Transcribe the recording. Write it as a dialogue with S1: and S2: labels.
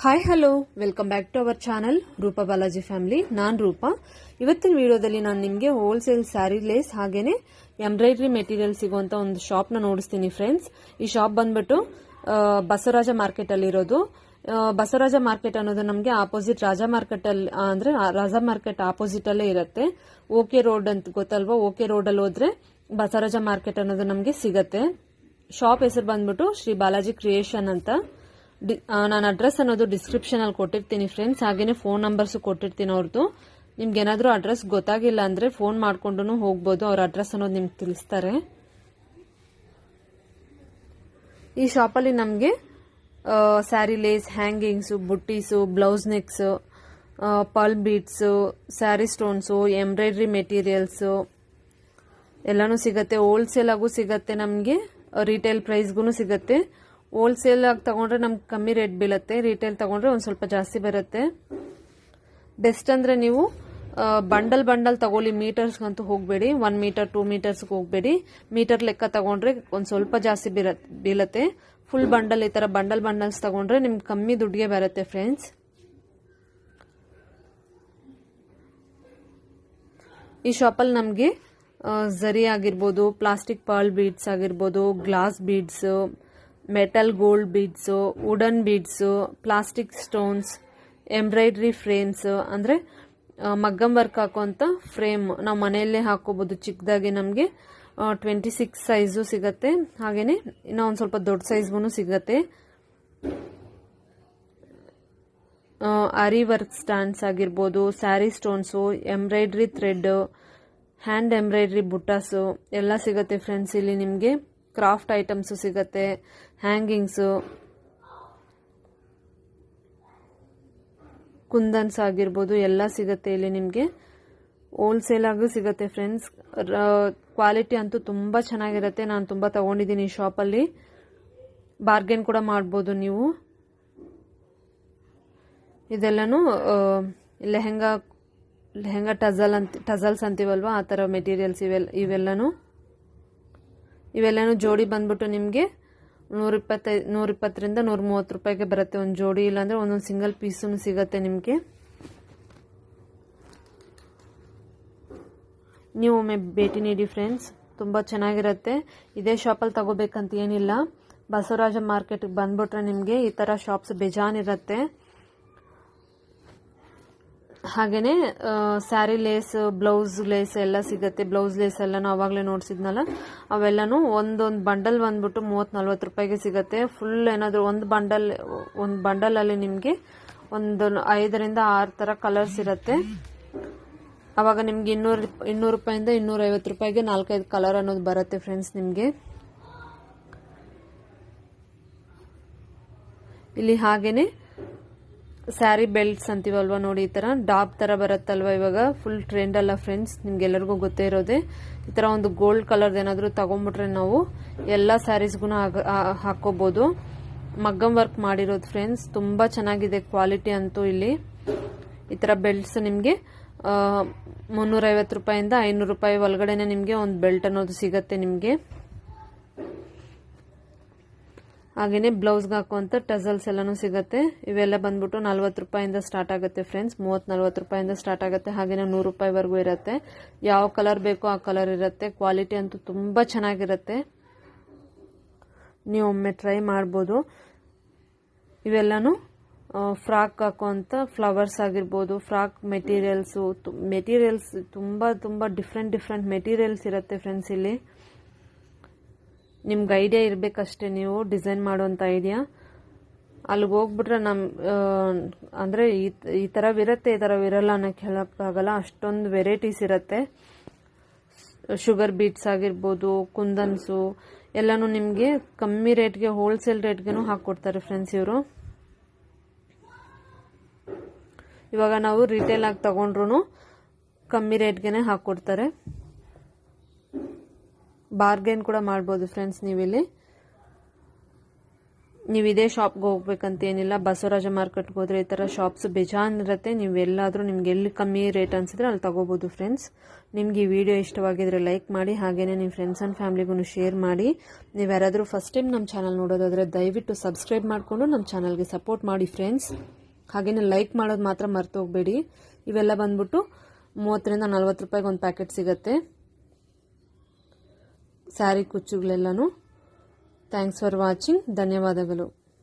S1: Hi hello welcome back to our channel Roopa Balaji family. ನಾನು ರೂಪಾ. ಇವತ್ತಿನ ವಿಡಿಯೋದಲ್ಲಿ ನಾನು ನಿಮಗೆ ಹೋಲ್ಸೇಲ್ ಸ್ಯಾರಿ ಲೇಸ್ ಹಾಗೇನೆ ಎಂಬ್ರಾಯ್ಡ್ರಿ ಮೆಟೀರಿಯಲ್ ಸಿಗುವಂತ ಒಂದು ಶಾಪ್ ನ ನೋಡಿಸ್ತೀನಿ ಫ್ರೆಂಡ್ಸ್. ಈ ಶಾಪ್ ಬಂದ್ಬಿಟ್ಟು ಬಸವರಾಜ ಮಾರ್ಕೆಟ್ ಅಲ್ಲಿ ಇರೋದು. ಬಸವರಾಜ ಮಾರ್ಕೆಟ್ ಅನ್ನೋದು ನಮಗೆ ಆಪೋಸಿಟ್ ರಾಜಾ ಮಾರ್ಕೆಟ್ ಅಲ್ಲಿ ಅಂದ್ರೆ ರಾಜಾ ಮಾರ್ಕೆಟ್ ಆಪೋಸಿಟ್ ಅಲ್ಲೇ ಇರುತ್ತೆ. ಓಕೆ ರೋಡ್ ಅಂತ ಗೊತ್ತಲ್ವಾ? ಓಕೆ ರೋಡ್ ಅಲ್ಲಿ ಹೋದ್ರೆ ಬಸವರಾಜ ಮಾರ್ಕೆಟ್ ಅನ್ನೋದು ನಮಗೆ ಸಿಗತ್ತೆ. ಶಾಪ್ ಹೆಸರು ಬಂದ್ಬಿಟ್ಟು ಶ್ರೀ ಬಾಲಾಜಿ ಕ್ರಿಯೇಷನ್ ಅಂತ. ನಾನು ಅಡ್ರೆಸ್ ಅನ್ನೋದು ಡಿಸ್ಕ್ರಿಪ್ಷನ್ ಅಲ್ಲಿ ಕೊಟ್ಟಿರ್ತೀನಿ ಫ್ರೆಂಡ್ಸ್. ಹಾಗೇನೆ ಫೋನ್ ನಂಬರ್ಸ್ ಕೊಟ್ಟಿರ್ತೀನಿ ಅವ್ರದ್ದು. ನಿಮ್ಗೆ ಏನಾದ್ರೂ ಅಡ್ರೆಸ್ ಗೊತ್ತಾಗಿಲ್ಲ ಅಂದ್ರೆ ಫೋನ್ ಮಾಡ್ಕೊಂಡು ಹೋಗ್ಬೋದು. ಅವ್ರ ಅಡ್ರೆಸ್ ಅನ್ನೋದು ನಿಮ್ಗೆ ತಿಳಿಸ್ತಾರೆ. ಈ ಶಾಪಲ್ಲಿ ನಮಗೆ ಸ್ಯಾರಿ ಲೇಸ್, ಹ್ಯಾಂಗಿಂಗ್ಸ್, ಬುಟ್ಟೀಸು, blouse necks, pearl beads, sari stones, embroidery materials ಎಲ್ಲಾನು ಸಿಗತ್ತೆ. ಹೋಲ್ಸೇಲ್ ಆಗು ಸಿಗತ್ತೆ, ನಮಗೆ ರಿಟೇಲ್ ಪ್ರೈಸ್ಗೂ ಸಿಗತ್ತೆ. ಹೋಲ್ಸೇಲ್ ಆಗಿ ತಗೊಂಡ್ರೆ ನಮ್ಗೆ ಕಮ್ಮಿ ರೇಟ್ ಬೀಳುತ್ತೆ, ರಿಟೇಲ್ ತಗೊಂಡ್ರೆ ಒಂದು ಸ್ವಲ್ಪ ಜಾಸ್ತಿ ಬರುತ್ತೆ. ಬೆಸ್ಟ್ ಅಂದ್ರೆ ನೀವು ಬಂಡಲ್ ತಗೊಳ್ಳಿ, ಮೀಟರ್ಸ್ಗಂತೂ ಹೋಗಬೇಡಿ. 1 ಮೀಟರ್ 2 ಮೀಟರ್ಸ್ಗೆ ಹೋಗಬೇಡಿ. ಮೀಟರ್ ಲೆಕ್ಕ ತಗೊಂಡ್ರೆ ಒಂದು ಸ್ವಲ್ಪ ಜಾಸ್ತಿ ಬೀಳುತ್ತೆ. ಫುಲ್ ಬಂಡಲ್ ಈ ತರ ಬಂಡಲ್ಸ್ ತಗೊಂಡ್ರೆ ನಿಮ್ಗೆ ಕಮ್ಮಿ ದುಡ್ಡಿಗೆ ಬರುತ್ತೆ ಫ್ರೆಂಡ್ಸ್. ಈ ಶಾಪಲ್ಲಿ ನಮಗೆ ಝರಿ ಆಗಿರ್ಬೋದು, ಪ್ಲಾಸ್ಟಿಕ್ ಪರ್ಲ್ ಬೀಡ್ಸ್ ಆಗಿರ್ಬೋದು, glass beads, metal gold beads, wooden beads, plastic stones, embroidery frames ಅಂದ್ರೆ ಮಗ್ಗಂ ವರ್ಕ್ ಹಾಕುವಂತ ಫ್ರೇಮ್ ನಾವು ಮನೆಯಲ್ಲೇ ಹಾಕೋಬಹುದು. ಚಿಕ್ಕದಾಗಿ ನಮಗೆ 26 ಸೈಜು ಸಿಗತ್ತೆ. ಹಾಗೇನೆ ಇನ್ನ ಒಂದು ಸ್ವಲ್ಪ ದೊಡ್ಡ ಸೈಜ್ಗೂ ಸಿಗತ್ತೆ. ಆರಿ ವರ್ಕ್ ಸ್ಟ್ಯಾಂಡ್ಸ್ ಆಗಿರ್ಬೋದು, sari stones, embroidery thread, hand embroidery ಬುಟ್ಟಾಸು ಎಲ್ಲ ಸಿಗತ್ತೆ ಫ್ರೆಂಡ್ಸ್. ಇಲ್ಲಿ ನಿಮಗೆ ಕ್ರಾಫ್ಟ್ ಐಟಮ್ಸ್ ಸಿಗತ್ತೆ, ಹ್ಯಾಂಗಿಂಗ್ಸ್, ಕುಂದನ್ಸ್ ಆಗಿರ್ಬೋದು ಎಲ್ಲ ಸಿಗತ್ತೆ ಇಲ್ಲಿ ನಿಮಗೆ. ಹೋಲ್ಸೇಲ್ ಆಗೂ ಸಿಗತ್ತೆ ಫ್ರೆಂಡ್ಸ್. ಕ್ವಾಲಿಟಿ ಅಂತೂ ತುಂಬಾ ಚೆನ್ನಾಗಿರುತ್ತೆ. ನಾನು ತುಂಬಾ ತಗೊಂಡಿದ್ದೀನಿ ಈ ಶಾಪಲ್ಲಿ. ಬಾರ್ಗೇನ್ ಕೂಡ ಮಾಡ್ಬೋದು ನೀವು. ಇದೆಲ್ಲನೂ ಲೆಹೆಂಗಾ ಟಜಲ್ಸ್ ಅಂತೀವಲ್ವಾ, ಆ ಥರ ಮೆಟೀರಿಯಲ್ಸ್ ಇವೆಲ್ಲನೂ ಜೋಡಿ ಬಂದ್ಬಿಟ್ಟು ನಿಮಗೆ 120ರಿಂದ 130 ರೂಪಾಯಿಗೆ ಬರುತ್ತೆ ಒಂದು ಜೋಡಿ. ಇಲ್ಲಾಂದ್ರೆ ಒಂದೊಂದು ಸಿಂಗಲ್ ಪೀಸು ಸಿಗತ್ತೆ ನಿಮಗೆ. ನೀವು ಒಮ್ಮೆ ಭೇಟಿ ನೀಡಿ ಫ್ರೆಂಡ್ಸ್, ತುಂಬಾ ಚೆನ್ನಾಗಿರುತ್ತೆ. ಇದೇ ಶಾಪಲ್ಲಿ ತಗೋಬೇಕಂತ ಏನಿಲ್ಲ. ಬಸವರಾಜ ಮಾರ್ಕೆಟ್ಗೆ ಬಂದ್ಬಿಟ್ರೆ ನಿಮಗೆ ಈ ತರ ಶಾಪ್ಸ್ ಬೇಜಾನ್ ಇರುತ್ತೆ. ಹಾಗೇನೆ ಸ್ಯಾರಿ ಲೇಸ್, ಬ್ಲೌಸ್ ಲೇಸ್ ಎಲ್ಲ ಸಿಗತ್ತೆ. ಬ್ಲೌಸ್ ಲೇಸ್ ಎಲ್ಲ ಅವಾಗಲೇ ನೋಡ್ಸಿದ್ನಲ್ಲ, ಅವೆಲ್ಲನೂ ಒಂದೊಂದು ಬಂಡಲ್ ಬಂದ್ಬಿಟ್ಟು 30-40 ರೂಪಾಯಿಗೆ ಸಿಗತ್ತೆ. ಫುಲ್ ಏನಾದ್ರು ಒಂದು ಬಂಡಲ್ ಅಲ್ಲಿ ನಿಮಗೆ ಒಂದು 5ರಿಂದ 6 ತರ ಕಲರ್ಸ್ ಇರುತ್ತೆ. ಅವಾಗ ನಿಮ್ಗೆ 200 ರೂಪಾಯಿಂದ 250 ರೂಪಾಯಿಗೆ 4-5 ಕಲರ್ ಅನ್ನೋದು ಬರುತ್ತೆ ಫ್ರೆಂಡ್ಸ್ ನಿಮ್ಗೆ ಇಲ್ಲಿ. ಹಾಗೇನೆ ಸ್ಯಾರಿ ಬೆಲ್ಟ್ಸ್ ಅಂತೀವಲ್ವಾ ನೋಡಿ, ಈ ತರ ಡಾಬ್ ತರ ಬರುತ್ತಲ್ವಾ, ಇವಾಗ ಫುಲ್ ಟ್ರೆಂಡ್ ಅಲ್ಲ ಫ್ರೆಂಡ್ಸ್, ನಿಮ್ಗೆಲ್ಲರಿಗೂ ಗೊತ್ತೇ ಇರೋದೆ. ಈ ತರ ಒಂದು ಗೋಲ್ಡ್ ಕಲರ್ ಏನಾದ್ರು ತಗೊಂಡ್ಬಿಟ್ರೆ ನಾವು ಎಲ್ಲಾ ಸ್ಯಾರೀಸ್ಗೂ ಹಾಕೋಬಹುದು. ಮಗ್ಗಂ ವರ್ಕ್ ಮಾಡಿರೋದು ಫ್ರೆಂಡ್ಸ್, ತುಂಬಾ ಚೆನ್ನಾಗಿದೆ ಕ್ವಾಲಿಟಿ ಅಂತೂ. ಇಲ್ಲಿ ಈ ತರ ಬೆಲ್ಟ್ಸ್ ನಿಮ್ಗೆ 350 ರೂಪಾಯಿಂದ 500 ರೂಪಾಯಿ ಒಳಗಡೆನೆ ನಿಮ್ಗೆ ಒಂದು ಬೆಲ್ಟ್ ಅನ್ನೋದು ಸಿಗತ್ತೆ ನಿಮ್ಗೆ. ಹಾಗೇನೆ ಬ್ಲೌಸ್ಗೆ ಹಾಕುವಂತ ಟಜಲ್ಸ್ ಎಲ್ಲಾನು ಸಿಗತ್ತೆ. ಇವೆಲ್ಲ ಬಂದ್ಬಿಟ್ಟು 40 ರೂಪಾಯಿಂದ ಸ್ಟಾರ್ಟ್ ಆಗುತ್ತೆ ಫ್ರೆಂಡ್ಸ್. 30-40 ರೂಪಾಯಿಂದ ಸ್ಟಾರ್ಟ್ ಆಗುತ್ತೆ. ಹಾಗೇನೆ 100 ರೂಪಾಯಿವರೆಗೂ ಇರುತ್ತೆ. ಯಾವ ಕಲರ್ ಬೇಕೋ ಆ ಕಲರ್ ಇರುತ್ತೆ. ಕ್ವಾಲಿಟಿ ಅಂತೂ ತುಂಬಾ ಚೆನ್ನಾಗಿರುತ್ತೆ. ನೀವು ಒಮ್ಮೆ ಟ್ರೈ ಮಾಡ್ಬೋದು. ಇವೆಲ್ಲಾನು ಫ್ರಾಕ್ ಹಾಕುವಂತ ಫ್ಲವರ್ಸ್ ಆಗಿರ್ಬೋದು, ಫ್ರಾಕ್ ಮೆಟೀರಿಯಲ್ಸ್ ತುಂಬಾ ಡಿಫ್ರೆಂಟ್ ಮೆಟೀರಿಯಲ್ಸ್ ಇರುತ್ತೆ ಫ್ರೆಂಡ್ಸ್ ಇಲ್ಲಿ. ನಿಮ್ಗೆ ಐಡಿಯಾ ಇರ್ಬೇಕಷ್ಟೇ, ನೀವು ಡಿಸೈನ್ ಮಾಡುವಂತ ಐಡಿಯಾ. ಅಲ್ಲಿಗೆ ಹೋಗ್ಬಿಟ್ರೆ ಅಂದ್ರೆ ಈ ತರವಿರತ್ತೆ, ಈ ತರವಿರಲ್ಲ ಅನ್ನೋಕೆ ಹೇಳಕ್ಕಾಗಲ್ಲ. ಅಷ್ಟೊಂದು ವೆರೈಟೀಸ್ ಇರುತ್ತೆ. ಶುಗರ್ ಬೀಟ್ಸ್ ಆಗಿರ್ಬೋದು, ಕುಂದನ್ಸು ಎಲ್ಲಾನು ನಿಮ್ಗೆ ಕಮ್ಮಿ ರೇಟ್ಗೆ, ಹೋಲ್ಸೇಲ್ ರೇಟ್ಗೆನು ಹಾಕೊಡ್ತಾರೆ ಫ್ರೆಂಡ್ಸ್ ಇವರು. ಇವಾಗ ನಾವು ರಿಟೇಲ್ ಆಗಿ ತಗೊಂಡ್ರು ಕಮ್ಮಿ ರೇಟ್ಗೆನೆ ಹಾಕೊಡ್ತಾರೆ. ಬಾರ್ಗೇನ್ ಕೂಡ ಮಾಡ್ಬೋದು ಫ್ರೆಂಡ್ಸ್ ನೀವಿಲ್ಲಿ. ನೀವು ಇದೇ ಶಾಪ್ಗೆ ಹೋಗ್ಬೇಕಂತ ಏನಿಲ್ಲ, ಬಸವರಾಜ ಮಾರ್ಕೆಟ್ಗೆ ಹೋದ್ರೆ ಈ ಥರ ಶಾಪ್ಸ್ ಬೇಜಾನ್ ಇರುತ್ತೆ. ನೀವು ಎಲ್ಲಾದರೂ ನಿಮ್ಗೆ ಎಲ್ಲಿ ಕಮ್ಮಿ ರೇಟ್ ಅನ್ಸಿದ್ರೆ ಅಲ್ಲಿ ತಗೋಬೋದು ಫ್ರೆಂಡ್ಸ್. ನಿಮ್ಗೆ ಈ ವಿಡಿಯೋ ಇಷ್ಟವಾಗಿದ್ರೆ ಲೈಕ್ ಮಾಡಿ, ಹಾಗೇನೇ ನಿಮ್ಮ ಫ್ರೆಂಡ್ಸ್ ಆ್ಯಂಡ್ ಫ್ಯಾಮಿಲಿಗೂ ಶೇರ್ ಮಾಡಿ. ನೀವು ಯಾರಾದರೂ ಫಸ್ಟ್ ಟೈಮ್ ನಮ್ಮ ಚಾನಲ್ ನೋಡೋದಾದರೆ ದಯವಿಟ್ಟು ಸಬ್ಸ್ಕ್ರೈಬ್ ಮಾಡಿಕೊಂಡು ನಮ್ಮ ಚಾನಲ್ಗೆ ಸಪೋರ್ಟ್ ಮಾಡಿ ಫ್ರೆಂಡ್ಸ್. ಹಾಗೇನೇ ಲೈಕ್ ಮಾಡೋದು ಮಾತ್ರ ಮರ್ತು ಹೋಗಬೇಡಿ. ಇವೆಲ್ಲ ಬಂದ್ಬಿಟ್ಟು 30 ರಿಂದ 40 ರೂಪಾಯಿಗೆ ಒಂದು ಪ್ಯಾಕೆಟ್ ಸಿಗುತ್ತೆ, ಸ್ಯಾರಿ ಕುಚ್ಚುಗಳೆಲ್ಲನೂ. Thanks for watching. ಧನ್ಯವಾದಗಳು.